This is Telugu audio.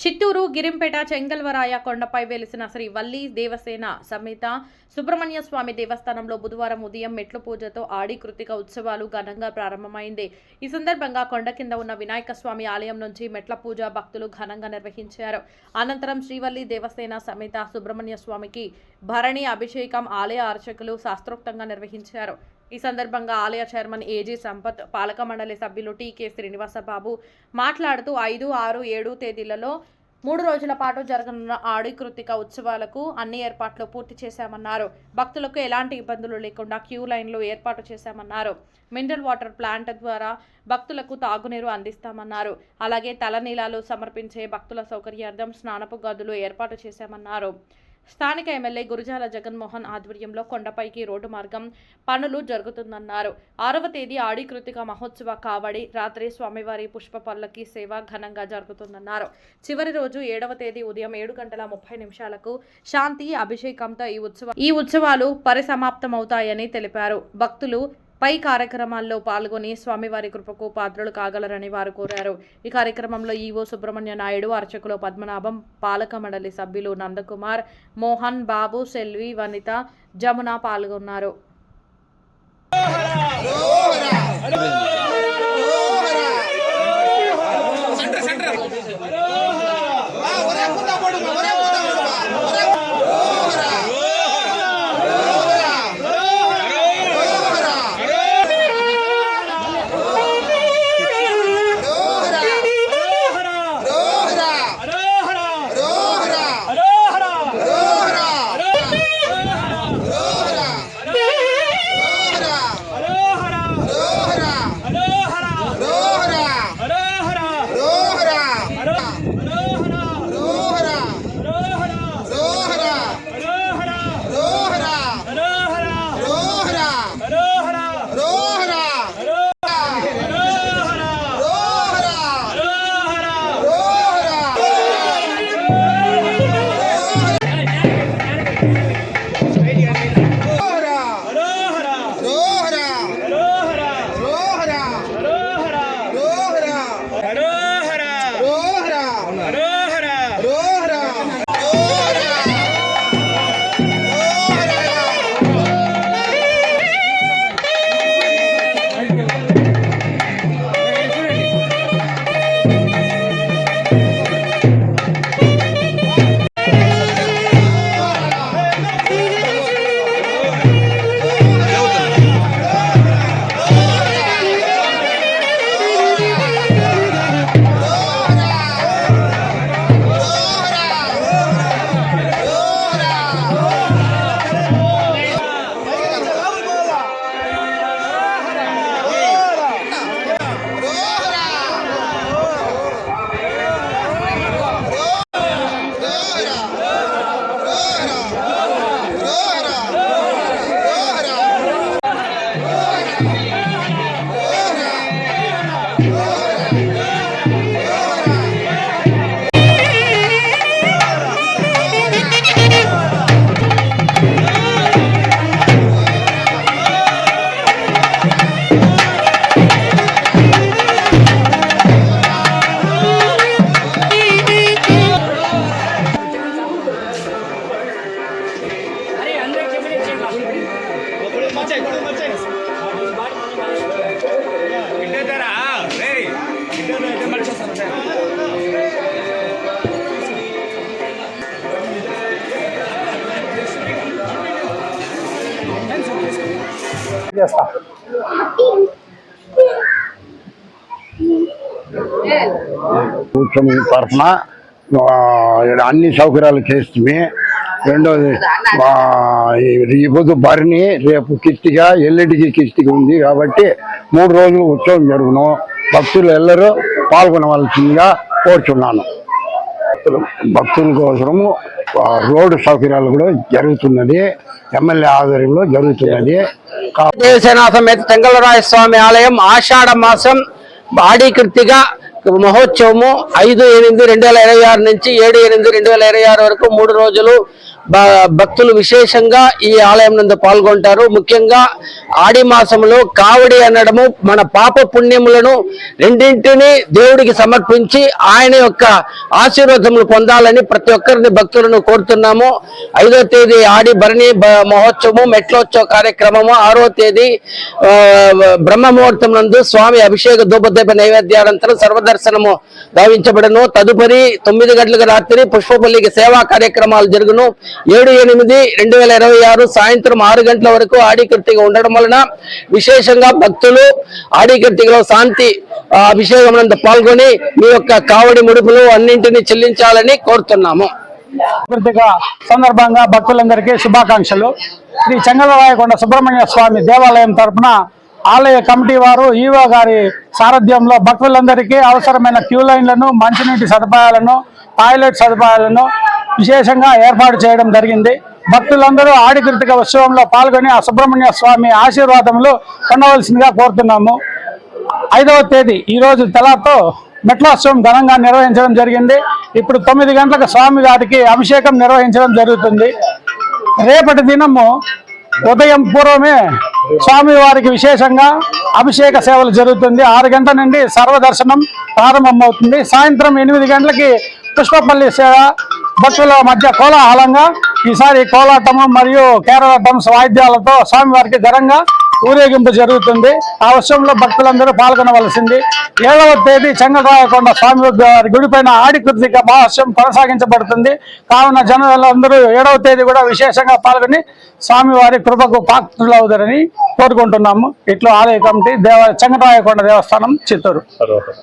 చిత్తూరు గిరింపేట చెంగల్వరాయ కొండపై వెలిసిన శ్రీ వల్లి దేవసేన సమేత సుబ్రహ్మణ్య స్వామి దేవస్థానంలో బుధవారం ఉదయం మెట్ల పూజతో ఆడి కృతిక ఉత్సవాలు ఘనంగా ప్రారంభమైంది. ఈ సందర్భంగా కొండ కింద ఉన్న వినాయక స్వామి ఆలయం నుంచి మెట్ల పూజ భక్తులు ఘనంగా నిర్వహించారు. అనంతరం శ్రీవల్లి దేవసేన సమేత సుబ్రహ్మణ్య స్వామికి భరణి అభిషేకం ఆలయ అర్చకులు శాస్త్రోక్తంగా నిర్వహించారు. ఈ సందర్భంగా ఆలయ చైర్మన్ ఏజీ సంపత్, పాలక మండలి సభ్యులు టీకే శ్రీనివాసబాబు మాట్లాడుతూ 5, 6, 7 తేదీలలో 3 రోజుల పాటు జరగనున్న ఆడి కృతిక ఉత్సవాలకు అన్ని ఏర్పాట్లు పూర్తి చేశామన్నారు. భక్తులకు ఎలాంటి ఇబ్బందులు లేకుండా క్యూ లైన్లు ఏర్పాటు చేశామన్నారు. మినరల్ వాటర్ ప్లాంట్ ద్వారా భక్తులకు తాగునీరు అందిస్తామన్నారు. అలాగే తలనీలాలు సమర్పించే భక్తుల సౌకర్యార్థం స్నానపు గదులు ఏర్పాటు చేశామన్నారు. స్థానిక ఎమ్మెల్యే గురజాల జగన్మోహన్ ఆధ్వర్యంలో కొండపైకి రోడ్డు మార్గం పనులు జరుగుతుందన్నారు. 6వ తేదీ ఆడి కృతిక మహోత్సవ కావడి రాత్రి స్వామివారి పుష్ప పల్లకి సేవ ఘనంగా జరుగుతుందన్నారు. చివరి రోజు 7వ తేదీ ఉదయం 7:30 శాంతి అభిషేకంతో ఈ ఉత్సవాలు పరిసమాప్తమవుతాయని తెలిపారు. భక్తులు పై కార్యక్రమాల్లో పాల్గొని స్వామివారి కృపకు పాత్రలు కాగలరని వారు కోరారు. ఈ కార్యక్రమంలో ఈవో సుబ్రహ్మణ్య నాయుడు, అర్చకులు పద్మనాభం, పాలక మండలి సభ్యులు నందకుమార్, మోహన్ బాబు, సెల్వి, వనిత, జమున పాల్గొన్నారు. కూర్చొని తరఫున అన్ని సౌకర్యాలు చేస్తే, రెండోది ఈ పొద్దు భరణి, రేపు కిష్టిగా, ఎల్లుండికి కిష్టిగా ఉంది కాబట్టి 3 రోజులు ఉత్సవం జరుగును. భక్తులు ఎల్లరూ పాల్గొనవలసిందిగా కోరుచున్నాను. భక్తుల కోసము రోడ్డు సౌకర్యాలు కూడా జరుగుతున్నది, ఎమ్మెల్యే ఆధ్వర్యంలో జరుగుతున్నది. దేవసేన సమేత చెంగల్వరాయ స్వామి ఆలయం ఆషాఢ మాసం ఆడి కృతిక మహోత్సవము 5/8/2026 నుంచి 7/8/2026 వరకు 3 రోజులు భక్తులు విశేషంగా ఈ ఆలయం నందు పాల్గొంటారు. ముఖ్యంగా ఆడి మాసంలో కావడి అనడము మన పాప పుణ్యములను రెండింటినీ దేవుడికి సమర్పించి ఆయన యొక్క ఆశీర్వాదములు పొందాలని ప్రతి ఒక్కరిని భక్తులను కోరుతున్నాము. 5వ తేదీ ఆడి భరణి మహోత్సవము, మెట్లోత్సవ కార్యక్రమము, 6వ తేదీ బ్రహ్మముహూర్తం నందు స్వామి అభిషేక ధూపదీప నైవేద్యానంతరం సర్వదర్శనము గావించబడను. తదుపరి 9 గంటలకు రాత్రి పుష్పపల్లికి సేవా కార్యక్రమాలు జరుగును. 7/8/2026 సాయంత్రం 6 గంటల వరకు ఆడికర్తిగా ఉండడం వలన విశేషంగా భక్తులు ఆడికర్తిలో శాంతి అభిషేకం నందు పాల్గొని మీ యొక్క కావడి ముడుపులు అన్నింటినీ చెల్లించాలని కోరుతున్నాము. సందర్భంగా భక్తులందరికీ శుభాకాంక్షలు. శ్రీ చెంగలరాయకొండ సుబ్రహ్మణ్య స్వామి దేవాలయం తరఫున ఆలయ కమిటీ వారు ఈవో గారి సారథ్యంలో భక్తులందరికీ అవసరమైన క్యూ లైన్లను, మంచినీటి సదుపాయాలను, టాయిలెట్ సదుపాయాలను విశేషంగా ఏర్పాటు చేయడం జరిగింది. భక్తులందరూ ఆడికృతిక ఉత్సవంలో పాల్గొని ఆ సుబ్రహ్మణ్య స్వామి ఆశీర్వాదములు పొందవలసిందిగా కోరుతున్నాము. 5వ తేదీ ఈరోజు తెల్లతో మెట్లోత్సవం ఘనంగా నిర్వహించడం జరిగింది. ఇప్పుడు 9 గంటలకు స్వామి గారికి అభిషేకం నిర్వహించడం జరుగుతుంది. రేపటి దినము ఉదయం పూర్వమే స్వామి వారికి విశేషంగా అభిషేక సేవలు జరుగుతుంది. 6 గంటల నుండి సర్వదర్శనం ప్రారంభమవుతుంది. సాయంత్రం 8 గంటలకి పుష్పపల్లి సేవ భక్తుల మధ్య కోలాహలంగా ఈసారి కోలాటము మరియు కేరళ డ్రమ్స్ వాయిద్యాలతో స్వామివారికి ఘనంగా ఊరేగింపు జరుగుతుంది. ఆ ఉత్సవంలో భక్తులందరూ పాల్గొనవలసింది. 7వ తేదీ చెంగలరాయకొండ స్వామి వారి గుడిపైన ఆడికృతిక మహోత్సవం కొనసాగించబడుతుంది. కావున జనాలందరూ 7వ తేదీ కూడా విశేషంగా పాల్గొని స్వామివారి కృపకు పాత్రులవుతారని కోరుకుంటున్నాము. ఇట్లా ఆలయ కమిటీ చెంగలరాయకొండ దేవస్థానం, చిత్తూరు.